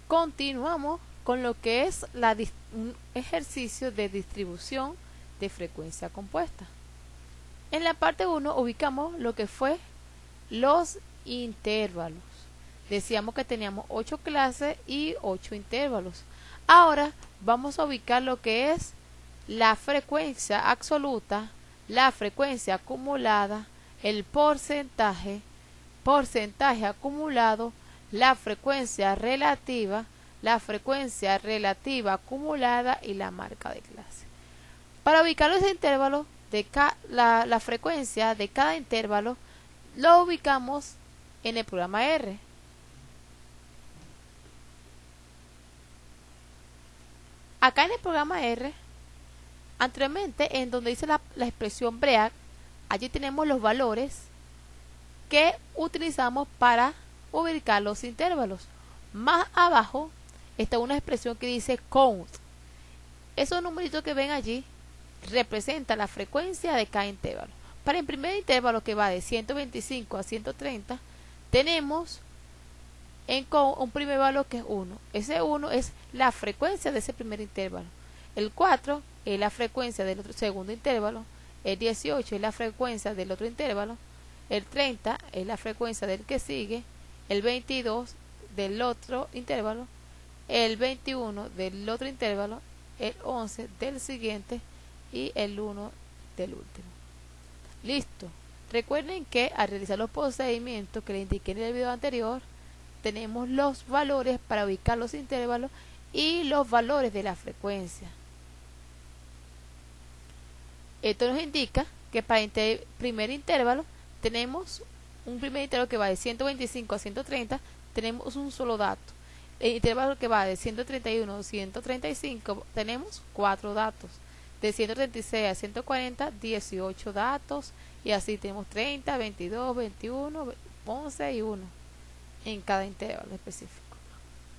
Continuamos con lo que es un ejercicio de distribución de frecuencia compuesta. En la parte 1 ubicamos lo que fue los intervalos. Decíamos que teníamos 8 clases y 8 intervalos. Ahora vamos a ubicar lo que es la frecuencia absoluta, la frecuencia acumulada, el porcentaje acumulado, la frecuencia relativa acumulada y la marca de clase. Para ubicar los intervalos de la frecuencia de cada intervalo, lo ubicamos en el programa R. Acá en el programa R, anteriormente en donde dice la expresión BREAC, allí tenemos los valores que utilizamos para ubicar los intervalos. Más abajo está una expresión que dice count. Esos numeritos que ven allí representan la frecuencia de cada intervalo. Para el primer intervalo, que va de 125 a 130, tenemos en count un primer valor que es 1. Ese 1 es la frecuencia de ese primer intervalo. El 4 es la frecuencia del otro segundo intervalo. El 18 es la frecuencia del otro intervalo. El 30 es la frecuencia del que sigue. El 22 del otro intervalo. El 21 del otro intervalo. El 11 del siguiente. Y el 1 del último. Listo. Recuerden que al realizar los procedimientos que les indiqué en el video anterior, tenemos los valores para ubicar los intervalos y los valores de la frecuencia. Esto nos indica que para el primer intervalo tenemos un primer intervalo que va de 125 a 130, tenemos un solo dato. El intervalo que va de 131 a 135 tenemos 4 datos. De 136 a 140, 18 datos. Y así tenemos 30, 22, 21, 11 y 1 en cada intervalo específico.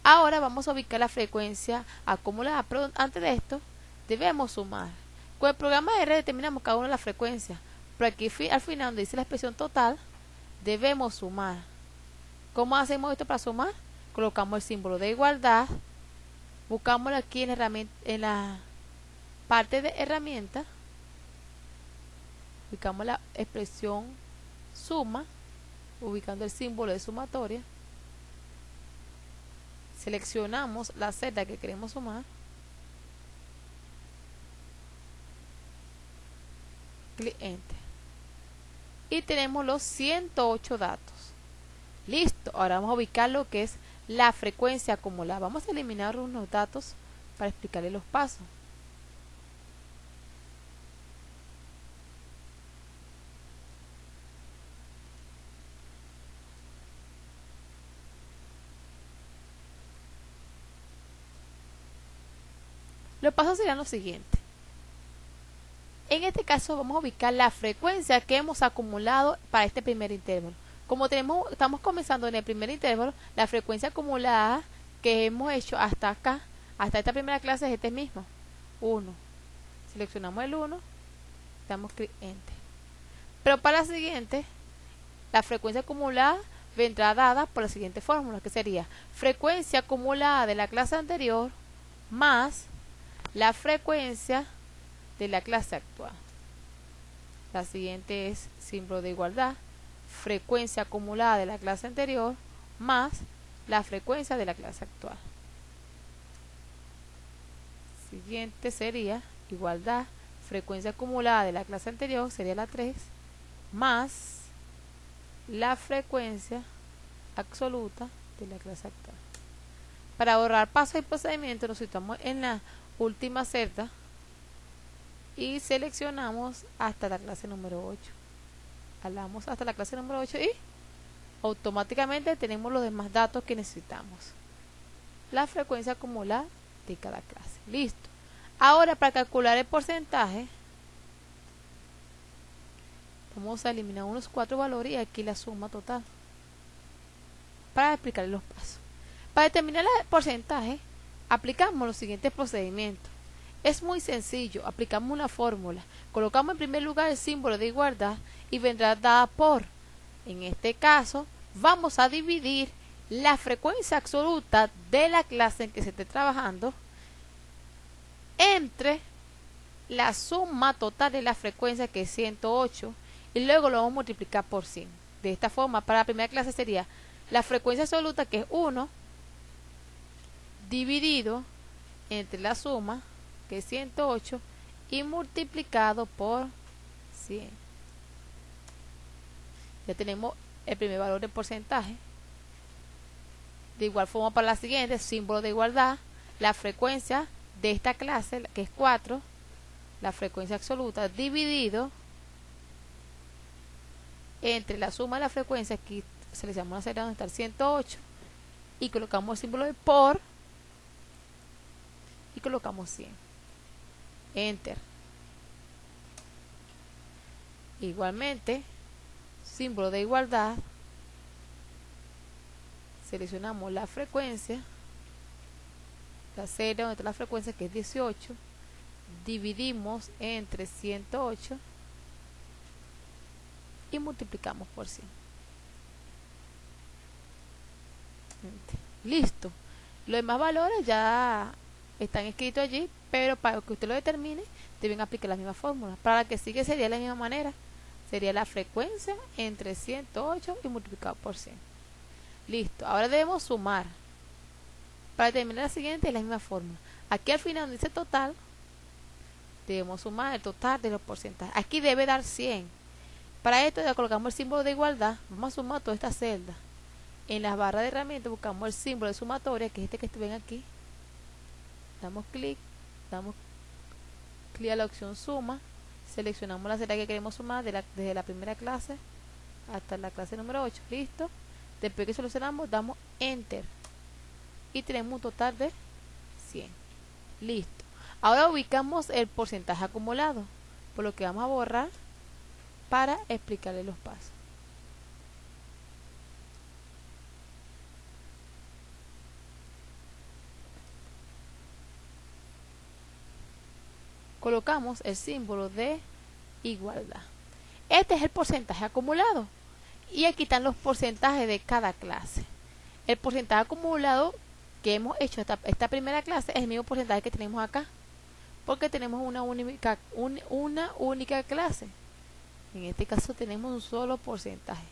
Ahora vamos a ubicar la frecuencia acumulada, pero antes de esto debemos sumar. Con el programa R determinamos cada una de las frecuencias, pero aquí al final donde dice la expresión total debemos sumar. ¿Cómo hacemos esto para sumar? Colocamos el símbolo de igualdad, buscamos aquí en la parte de herramienta, ubicamos la expresión suma, ubicando el símbolo de sumatoria, seleccionamos la celda que queremos sumar, clic enter y tenemos los 108 datos. Listo. Ahora vamos a ubicar lo que es la frecuencia acumulada. Vamos a eliminar unos datos para explicarles los pasos. Los pasos serían los siguientes. En este caso vamos a ubicar la frecuencia que hemos acumulado para este primer intervalo. Como estamos comenzando en el primer intervalo, la frecuencia acumulada que hemos hecho hasta acá, hasta esta primera clase, es este mismo, 1. Seleccionamos el 1, damos clic enter. Pero para la siguiente, la frecuencia acumulada vendrá dada por la siguiente fórmula, que sería frecuencia acumulada de la clase anterior más la frecuencia de la clase actual. La siguiente es símbolo de igualdad, frecuencia acumulada de la clase anterior más la frecuencia de la clase actual. Siguiente sería igualdad, frecuencia acumulada de la clase anterior, sería la 3, más la frecuencia absoluta de la clase actual. Para ahorrar pasos y procedimientos, nos situamos en la última celda y seleccionamos hasta la clase número 8. Jalamos hasta la clase número 8 y automáticamente tenemos los demás datos que necesitamos. La frecuencia acumulada de cada clase. Listo. Ahora, para calcular el porcentaje, vamos a eliminar unos 4 valores y aquí la suma total. Para explicarles los pasos. Para determinar el porcentaje, aplicamos los siguientes procedimientos. Es muy sencillo, aplicamos una fórmula, colocamos en primer lugar el símbolo de igualdad y vendrá dada por. En este caso, vamos a dividir la frecuencia absoluta de la clase en que se esté trabajando entre la suma total de la frecuencia, que es 108, y luego lo vamos a multiplicar por 100. De esta forma, para la primera clase sería la frecuencia absoluta, que es 1, dividido entre la suma, que es 108, y multiplicado por 100. Ya tenemos el primer valor de porcentaje. De igual forma, para la siguiente, símbolo de igualdad, la frecuencia de esta clase, que es 4, la frecuencia absoluta, dividido entre la suma de la frecuencia, aquí seleccionamos la celda donde está el 108, y colocamos el símbolo de por, y colocamos 100. Enter. Igualmente, símbolo de igualdad, seleccionamos la frecuencia, la celda donde está la frecuencia, que es 18, dividimos entre 108 y multiplicamos por 100. Listo. Los demás valores ya están escritos allí, pero para que usted lo determine deben aplicar la misma fórmula. Para la que sigue sería de la misma manera. Sería la frecuencia entre 108 y multiplicado por 100. Listo. Ahora debemos sumar. Para determinar la siguiente es la misma fórmula. Aquí al final donde dice total, debemos sumar el total de los porcentajes. Aquí debe dar 100. Para esto ya colocamos el símbolo de igualdad. Vamos a sumar toda esta celda. En las barras de herramientas buscamos el símbolo de sumatoria, que es este que ven aquí. Damos clic a la opción suma. Seleccionamos la celda que queremos sumar desde la primera clase hasta la clase número 8. Listo. Después que seleccionamos, damos enter. Y tenemos un total de 100. Listo. Ahora ubicamos el porcentaje acumulado, por lo que vamos a borrar para explicarle los pasos. Colocamos el símbolo de igualdad. Este es el porcentaje acumulado. Y aquí están los porcentajes de cada clase. El porcentaje acumulado que hemos hecho esta primera clase es el mismo porcentaje que tenemos acá, porque tenemos una única clase. En este caso tenemos un solo porcentaje.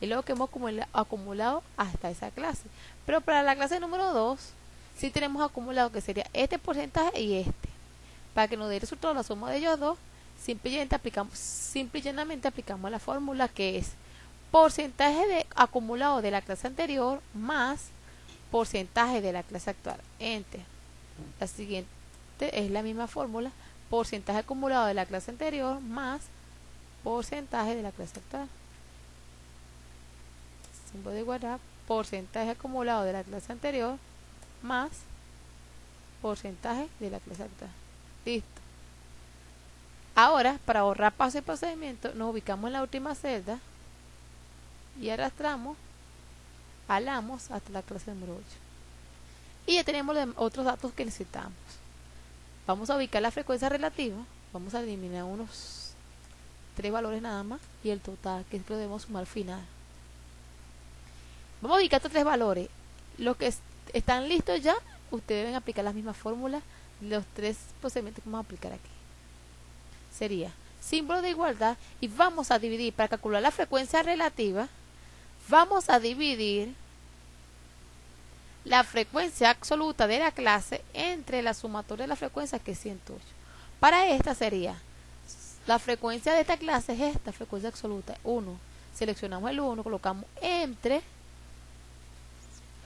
Es lo que hemos acumulado hasta esa clase. Pero para la clase número 2, sí tenemos acumulado, que sería este porcentaje y este. Para que nos dé el resultado la suma de ellos dos, simple y llanamente aplicamos la fórmula, que es porcentaje acumulado de la clase anterior más porcentaje de la clase actual. Enter. La siguiente es la misma fórmula, porcentaje acumulado de la clase anterior más porcentaje de la clase actual. Símbolo de igualdad, porcentaje acumulado de la clase anterior más porcentaje de la clase actual. Listo. Ahora, para ahorrar paso y procedimiento, nos ubicamos en la última celda y arrastramos, jalamos hasta la clase número 8. Y ya tenemos los otros datos que necesitamos. Vamos a ubicar la frecuencia relativa. Vamos a eliminar unos 3 valores nada más y el total, que es lo que debemos sumar al final. Vamos a ubicar estos 3 valores. Los que están listos ya, ustedes deben aplicar las mismas fórmulas, los 3 procedimientos que vamos a aplicar aquí. Sería símbolo de igualdad y vamos a dividir, para calcular la frecuencia relativa, vamos a dividir la frecuencia absoluta de la clase entre la sumatoria de la frecuencia, que es 108. Para esta sería, la frecuencia de esta clase es esta frecuencia absoluta, 1. Seleccionamos el 1, colocamos entre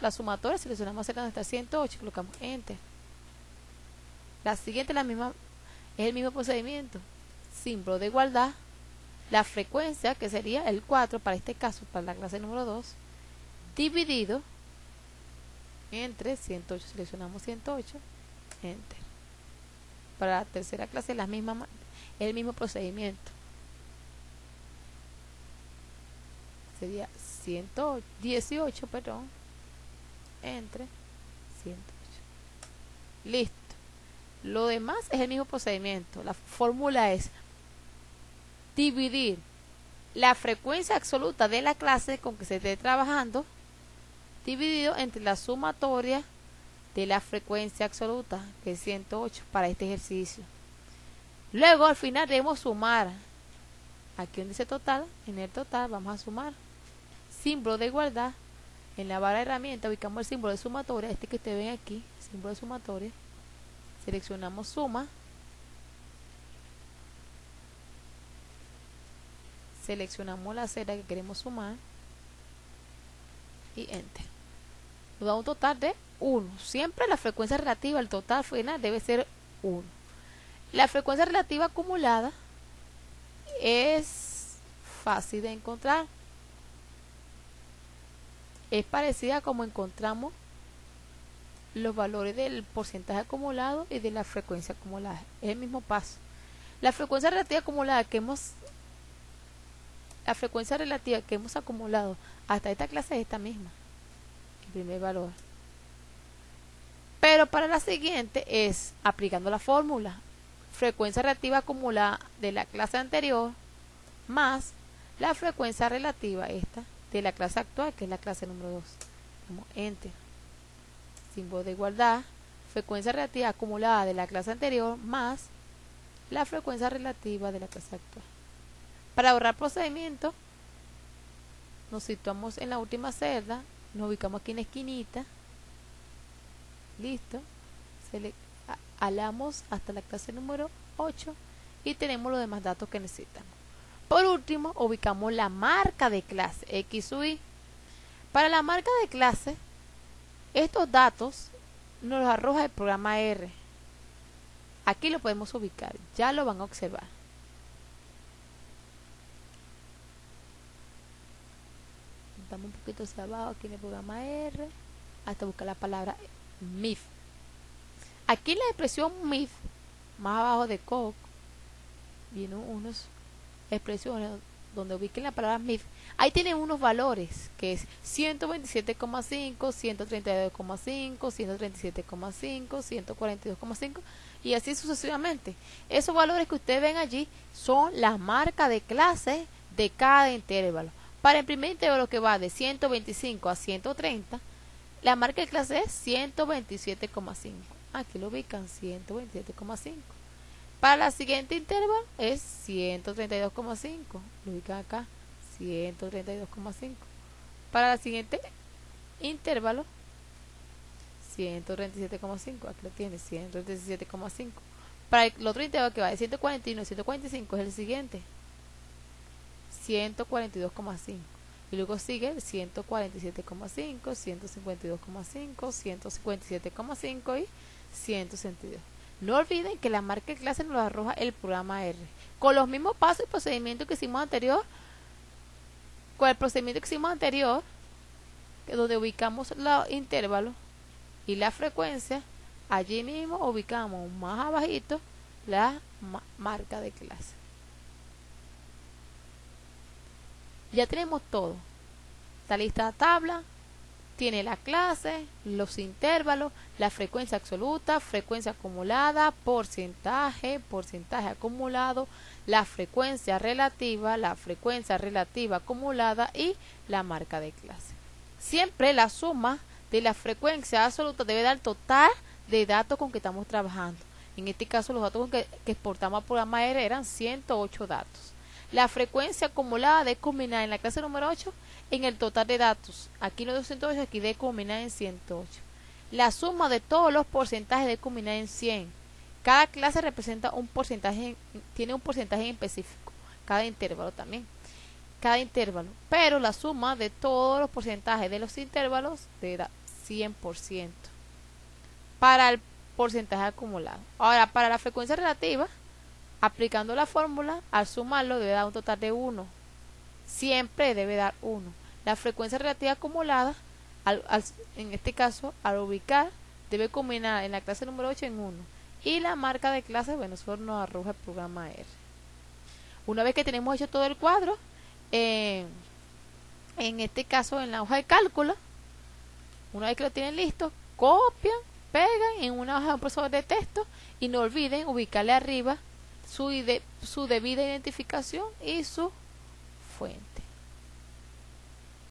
la sumatoria, seleccionamos cerca donde está 108, colocamos enter. La siguiente es el mismo procedimiento. Símbolo de igualdad, la frecuencia, que sería el 4 para este caso, para la clase número 2, dividido entre 108, seleccionamos 108, enter. Para la tercera clase es el mismo procedimiento. Sería 118, perdón, entre 108. Listo. Lo demás es el mismo procedimiento. La fórmula es dividir la frecuencia absoluta de la clase con que se esté trabajando, dividido entre la sumatoria de la frecuencia absoluta, que es 108 para este ejercicio. Luego al final debemos sumar. Aquí donde dice total, en el total vamos a sumar. Símbolo de igualdad. En la barra de herramientas ubicamos el símbolo de sumatoria, este que ustedes ven aquí, símbolo de sumatoria. Seleccionamos suma. Seleccionamos la celda que queremos sumar. Y enter. Nos da un total de 1. Siempre la frecuencia relativa al total final debe ser 1. La frecuencia relativa acumulada es fácil de encontrar. Es parecida a como encontramos los valores del porcentaje acumulado y de la frecuencia acumulada. Es el mismo paso. La frecuencia relativa acumulada que hemos acumulado hasta esta clase es esta misma, el primer valor. Pero para la siguiente es aplicando la fórmula frecuencia relativa acumulada de la clase anterior más la frecuencia relativa esta de la clase actual, que es la clase número 2. Damos enter. Símbolo de igualdad, frecuencia relativa acumulada de la clase anterior más la frecuencia relativa de la clase actual. Para ahorrar procedimiento, nos situamos en la última celda, nos ubicamos aquí en la esquinita, listo, alamos hasta la clase número 8 y tenemos los demás datos que necesitamos. Por último, ubicamos la marca de clase X sub Y. Para la marca de clase, estos datos nos los arroja el programa R. Aquí lo podemos ubicar, ya lo van a observar. Damos un poquito hacia abajo aquí en el programa R hasta buscar la palabra MIF. Aquí en la expresión MIF, más abajo de COC, vienen unas expresiones donde ubiquen la palabra MIF. Ahí tienen unos valores que es 127,5, 132,5, 137,5, 142,5 y así sucesivamente. Esos valores que ustedes ven allí son la marca de clase de cada intervalo. Para el primer intervalo que va de 125 a 130, la marca de clase es 127,5. Aquí lo ubican 127,5. Para la siguiente intervalo es 132,5. Lo ubican acá 132,5. Para la siguiente intervalo 137,5. Aquí lo tiene 137,5. Para el otro intervalo que va de 141 a 145 es el siguiente 142,5 y luego sigue el 147,5, 152,5, 157,5 y 162. No olviden que la marca de clase nos arroja el programa R con los mismos pasos y procedimientos que hicimos anterior. Con el procedimiento que hicimos anterior, donde ubicamos los intervalos y la frecuencia, allí mismo ubicamos más abajito la marca de clase. Ya tenemos todo. Está lista la tabla, tiene la clase, los intervalos, la frecuencia absoluta, frecuencia acumulada, porcentaje acumulado, la frecuencia relativa acumulada y la marca de clase. Siempre la suma de la frecuencia absoluta debe dar el total de datos con que estamos trabajando. En este caso los datos que exportamos al programa R eran 108 datos. La frecuencia acumulada debe culminar en la clase número 8 en el total de datos. Aquí los 208, aquí debe culminar en 108. La suma de todos los porcentajes debe culminar en 100. Cada clase representa un porcentaje, tiene un porcentaje en específico. Cada intervalo también. Cada intervalo. Pero la suma de todos los porcentajes de los intervalos debe dar 100% para el porcentaje acumulado. Ahora, para la frecuencia relativa, aplicando la fórmula, al sumarlo debe dar un total de 1. Siempre debe dar 1. La frecuencia relativa acumulada, en este caso, al ubicar, debe culminar en la clase número 8 en 1. Y la marca de clase, bueno, eso nos arroja el programa R. Una vez que tenemos hecho todo el cuadro, en este caso en la hoja de cálculo, una vez que lo tienen listo, copian, pegan en una hoja de un procesador de texto y no olviden ubicarle arriba su debida identificación y su fuente.